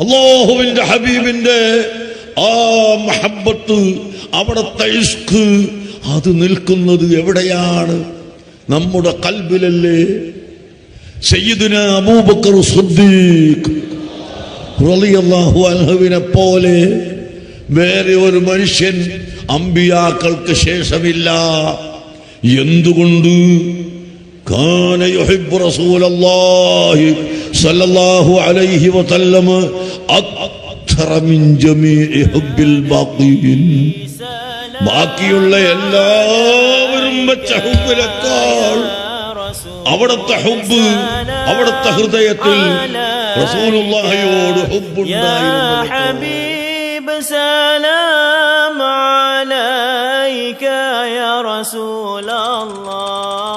അല്ലാഹുവിന്റെ ഹബീബിന്റെ ആ മഹബ്ബത്ത്, അവിടുത്തെ ഇഷ്ക്, അത് നിൽക്കുന്നത് എവിടെയാണ്? നമ്മുടെ ഖൽബിലല്ലേ. സയ്യിദുനാ അബൂബക്കർ സിദ്ദീഖ് റളിയല്ലാഹു അൻഹുവിനെ പോലെ വേറെ ഒരു മനുഷ്യൻ അമ്പിയാക്കൾക്ക് ശേഷമില്ല. എന്തുകൊണ്ട്? കാന യുഹിബ്ബു റസൂലല്ലാഹി സ്വല്ലല്ലാഹു അലൈഹി വസല്ലം അക്തറ മിൻ ജമീഇ ഹുബ്ബിൽ ബാഖീൻ. ബാക്കിയുള്ള എല്ലാവരും വെച്ച ഹുബ്ബിനേക്കാൾ അവിടുത്തെ ഹുബ്ബ്, അവിടുത്തെ ഹൃദയത്തിൽ റസൂലുള്ളാഹിയോട് ഹുബ്ബുണ്ടായിരുന്നു. سلام عليك يا رسول الله.